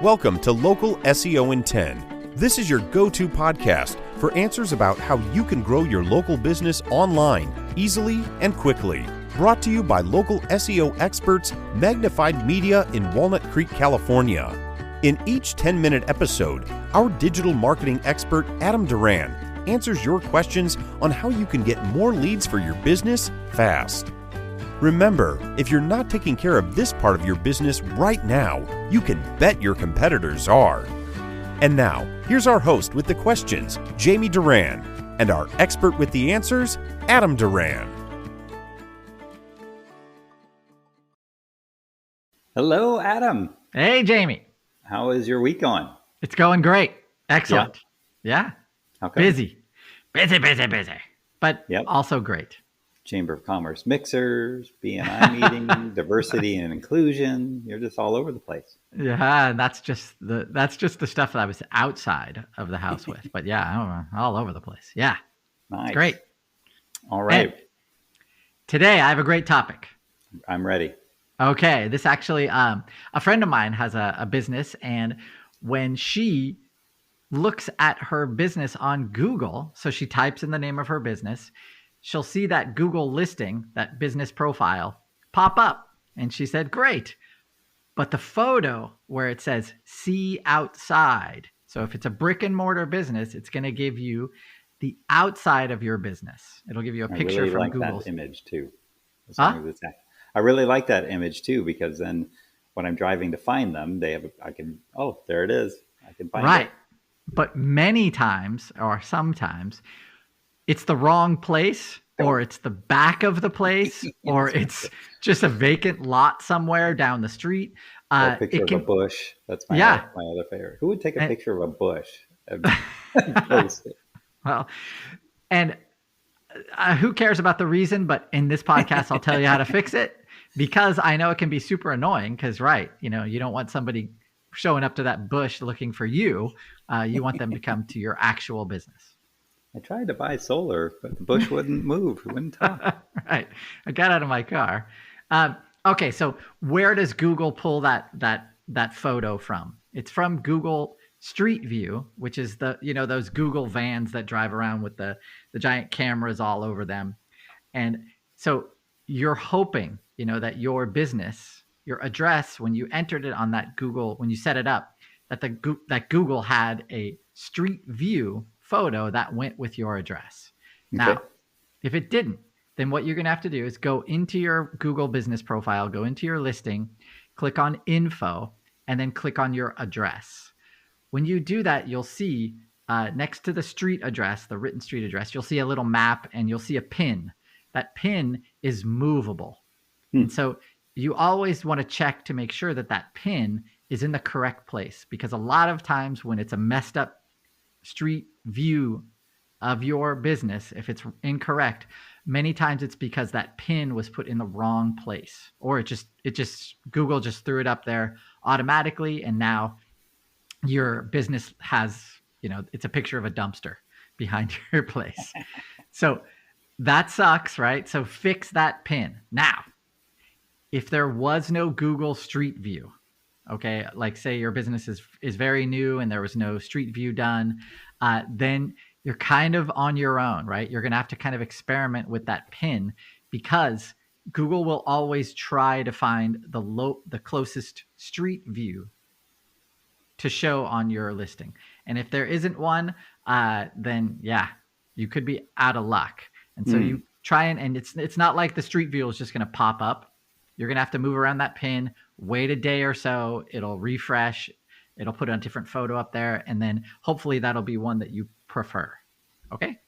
Welcome to Local SEO in 10. This is your go-to podcast for answers about how you can grow your local business online easily and quickly. Brought to you by local SEO experts Magnified Media in Walnut Creek, California. In each 10-minute episode, our digital marketing expert Adam Duran answers your questions on how you can get more leads for your business fast. Remember, if you're not taking care of this part of your business right now, you can bet your competitors are. And now, here's our host with the questions, Jamie Duran, and our expert with the answers, Adam Duran. Hello, Adam. Hey, Jamie. How is your week going? It's going great. Excellent. Yeah. Okay. Busy, but also great. Chamber of Commerce mixers, BNI meeting, diversity and inclusion. You're just all over the place. Yeah, that's just the stuff that I was outside of the house with. But yeah, I'm all over the place. Yeah. Nice. It's great. All right. And today I have a great topic. I'm ready. Okay. This actually, a friend of mine has a business, and when she looks at her business on Google, so she types in the name of her business, she'll see that Google listing, that business profile, pop up. And she said, great. But the photo where it says see outside. So if it's a brick and mortar business, it's going to give you the outside of your business. It'll give you a picture really from like Google. That image too. I really like that image too, because then when I'm driving to find them, there it is. I can find it. Right. But many times, or sometimes, it's the wrong place, or it's the back of the place, or it's just a vacant lot somewhere down the street. Or a picture of a bush. That's my other favorite. Who would take a picture of a bush and post it? Well, and who cares about the reason? But in this podcast, I'll tell you how to fix it, because I know it can be super annoying. Because you don't want somebody showing up to that bush looking for you. You want them to come to your actual business. I tried to buy solar, but the bush wouldn't move. It wouldn't talk. Right. I got out of my car. Okay. So where does Google pull that photo from? It's from Google Street View, which is those Google vans that drive around with the giant cameras all over them. And so you're hoping, that your business, your address, when you entered it on that Google, when you set it up, that Google had a Street View photo that went with your address. Okay. Now, if it didn't, then what you're going to have to do is go into your Google business profile, go into your listing, click on info, and then click on your address. When you do that, you'll see next to the street address, the written street address, you'll see a little map and you'll see a pin. That pin is movable. And so you always want to check to make sure that pin is in the correct place, because a lot of times when it's a messed up street view of your business, if it's incorrect, many times it's because that pin was put in the wrong place, or Google just threw it up there automatically, and now your business has, it's a picture of a dumpster behind your place. So that sucks, right? So fix that pin. Now, if there was no Google Street View, okay, like say your business is very new and there was no Street View done, then you're kind of on your own, right? You're going to have to kind of experiment with that pin, because Google will always try to find the closest Street View to show on your listing. And if there isn't one, then you could be out of luck. And so you try and it's not like the Street View is just going to pop up. You're going to have to move around that pin, wait a day or so, it'll refresh, it'll put a different photo up there, and then hopefully that'll be one that you prefer. Okay?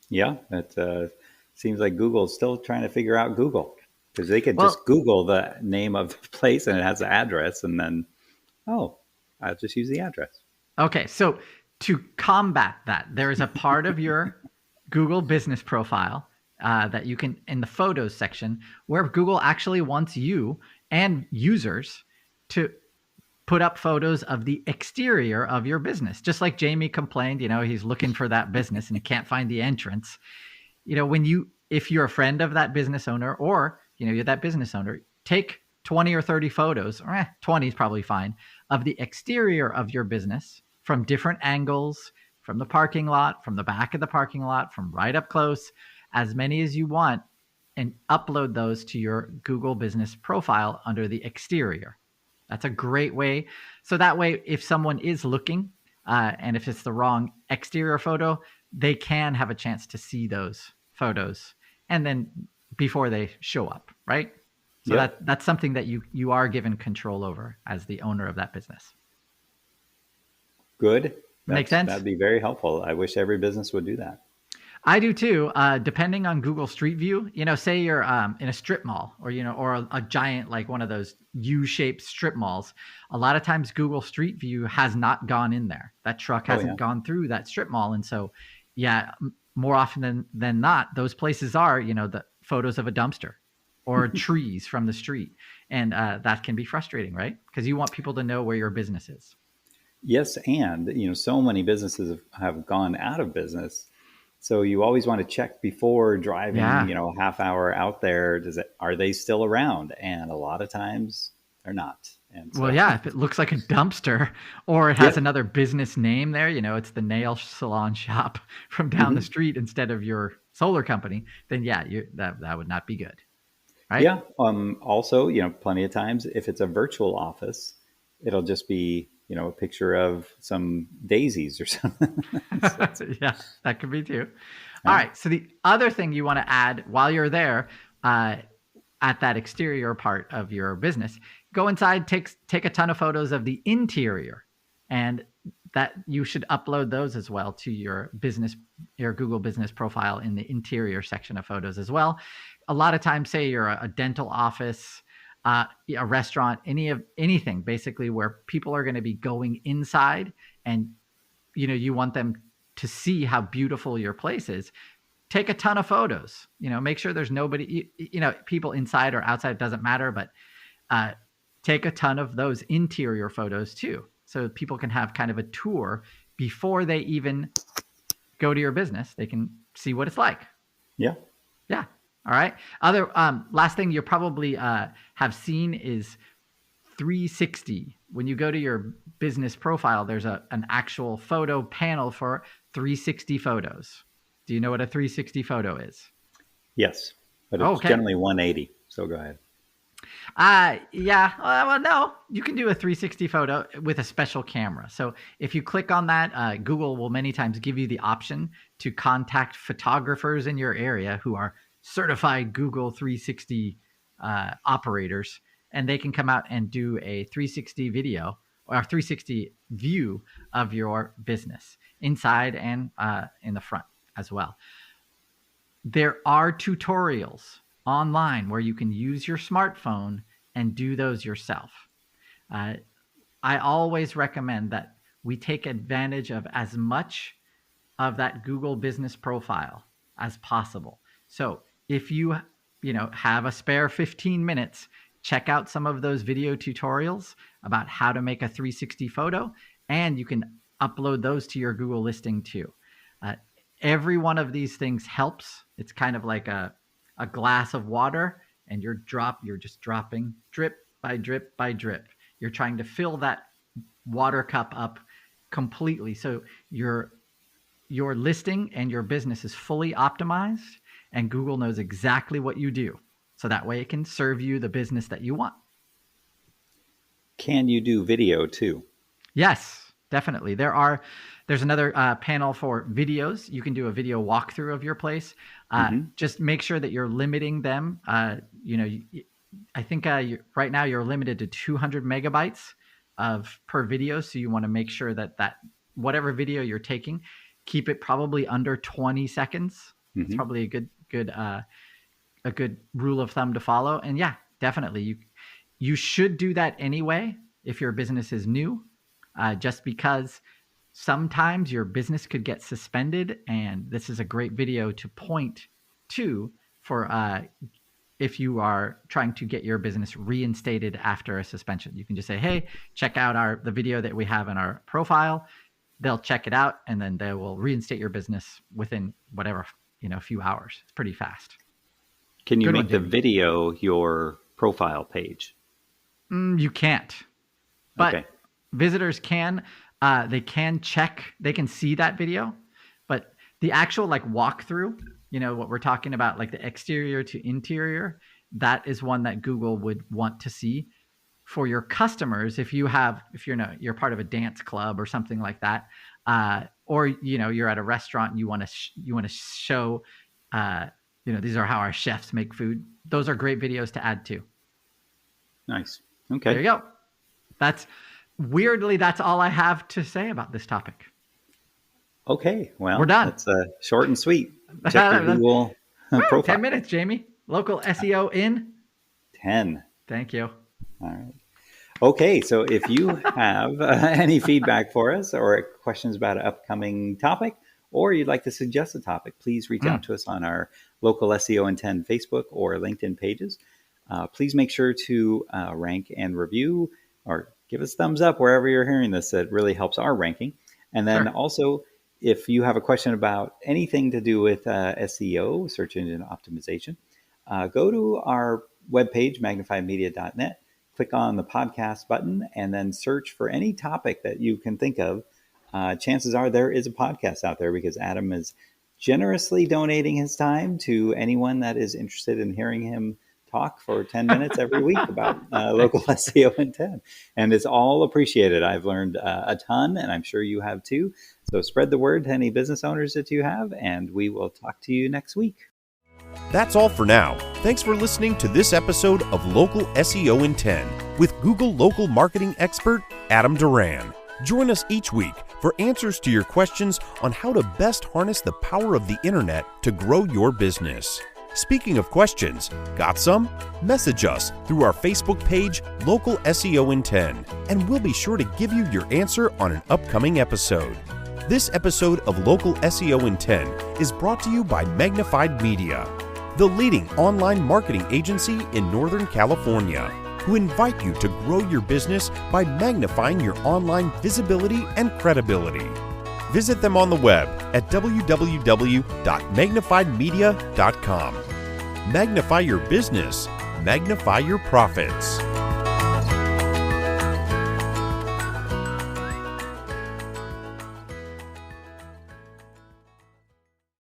Yeah, that seems like Google's still trying to figure out Google, because they could just Google the name of the place and it has the address, and then, I'll just use the address. Okay, so to combat that, there is a part of your Google business profile that you can, in the photos section, where Google actually wants you and users to put up photos of the exterior of your business. Just like Jamie complained, he's looking for that business and he can't find the entrance. If you're a friend of that business owner, or, you're that business owner, take 20 or 30 photos, or 20 is probably fine, of the exterior of your business from different angles, from the parking lot, from the back of the parking lot, from right up close, as many as you want, and upload those to your Google business profile under the exterior. That's a great way. So that way, if someone is looking, and if it's the wrong exterior photo, they can have a chance to see those photos, and then before they show up, right? So that's something that you are given control over as the owner of that business. Good. Makes sense? That'd be very helpful. I wish every business would do that. I do too. Depending on Google Street View, say you're in a strip mall, or or a giant, like one of those U-shaped strip malls. A lot of times Google Street View has not gone in there. That truck hasn't gone through that strip mall, and so more often than not, those places are the photos of a dumpster or trees from the street, and that can be frustrating, right? Because you want people to know where your business is. Yes, and so many businesses have gone out of business. So you always want to check before driving, a half hour out there. Are they still around? And a lot of times they're not. And so, if it looks like a dumpster, or it has another business name there, it's the nail salon shop from down the street instead of your solar company, then that would not be good, right? Yeah. Also, plenty of times if it's a virtual office, it'll just be a picture of some daisies or something. Yeah, that could be too. All right. So the other thing you want to add while you're there, at that exterior part of your business, go inside, take a ton of photos of the interior, and that you should upload those as well to your Google business profile in the interior section of photos as well. A lot of times, say you're a dental office, a restaurant, anything basically where people are going to be going inside, and you want them to see how beautiful your place is. Take a ton of photos. Make sure there's nobody. People inside or outside, it doesn't matter, but take a ton of those interior photos too, so people can have kind of a tour before they even go to your business. They can see what it's like. Yeah. All right. Other last thing you probably have seen is 360. When you go to your business profile, there's an actual photo panel for 360 photos. Do you know what a 360 photo is? Yes, but it's generally 180. So go ahead. Well, no, you can do a 360 photo with a special camera. So if you click on that, Google will many times give you the option to contact photographers in your area who are certified Google 360 operators, and they can come out and do a 360 video or a 360 view of your business inside and in the front as well. There are tutorials online where you can use your smartphone and do those yourself. I always recommend that we take advantage of as much of that Google business profile as possible. So if you have a spare 15 minutes, check out some of those video tutorials about how to make a 360 photo, and you can upload those to your Google listing too. Every one of these things helps. It's kind of like a glass of water, and you're just dropping drip by drip by drip. You're trying to fill that water cup up completely, so your listing and your business is fully optimized, and Google knows exactly what you do. So that way it can serve you the business that you want. Can you do video too? Yes, definitely. There's another panel for videos. You can do a video walkthrough of your place. Just make sure that you're limiting them. I think right now you're limited to 200 megabytes per video. So you want to make sure that whatever video you're taking, keep it probably under 20 seconds. It's probably a good rule of thumb to follow. And yeah, definitely you should do that anyway if your business is new, just because sometimes your business could get suspended, and this is a great video to point to for if you are trying to get your business reinstated after a suspension. You can just say, hey, check out the video that we have in our profile. They'll check it out, and then they will reinstate your business within whatever, a few hours. It's pretty fast. Can you make the video your profile page? You can't. But Okay. visitors can. They can check. They can see that video, but the actual like walkthrough, what we're talking about, like the exterior to interior, that is one that Google would want to see for your customers. If you're part of a dance club or something like that, or you're at a restaurant and you want to show, these are how our chefs make food. Those are great videos to add to. Nice. Okay. There you go. That's all I have to say about this topic. Okay. Well, we're done. It's short and sweet. Check your Google profile. 10 minutes, Jamie. Local SEO in 10. Thank you. All right. Okay. So if you have any feedback for us or questions about an upcoming topic, or you'd like to suggest a topic, please reach out to us on our local SEO in 10 Facebook or LinkedIn pages. Please make sure to rank and review or give us thumbs up wherever you're hearing this. It really helps our ranking. And then also, if you have a question about anything to do with SEO, search engine optimization, go to our webpage, magnifiedmedia.net, click on the podcast button, and then search for any topic that you can think of. Chances are there is a podcast out there because Adam is generously donating his time to anyone that is interested in hearing him talk for 10 minutes every week about local SEO in 10. And it's all appreciated. I've learned a ton, and I'm sure you have too. So spread the word to any business owners that you have, and we will talk to you next week. That's all for now. Thanks for listening to this episode of Local SEO in 10 with Google local marketing expert Adam Duran. Join us each week for answers to your questions on how to best harness the power of the internet to grow your business. Speaking of questions, got some? Message us through our Facebook page, Local SEO in 10, and we'll be sure to give you your answer on an upcoming episode. This episode of Local SEO in 10 is brought to you by Magnified Media, the leading online marketing agency in Northern California, who invite you to grow your business by magnifying your online visibility and credibility. Visit them on the web at www.magnifiedmedia.com. Magnify your business, magnify your profits.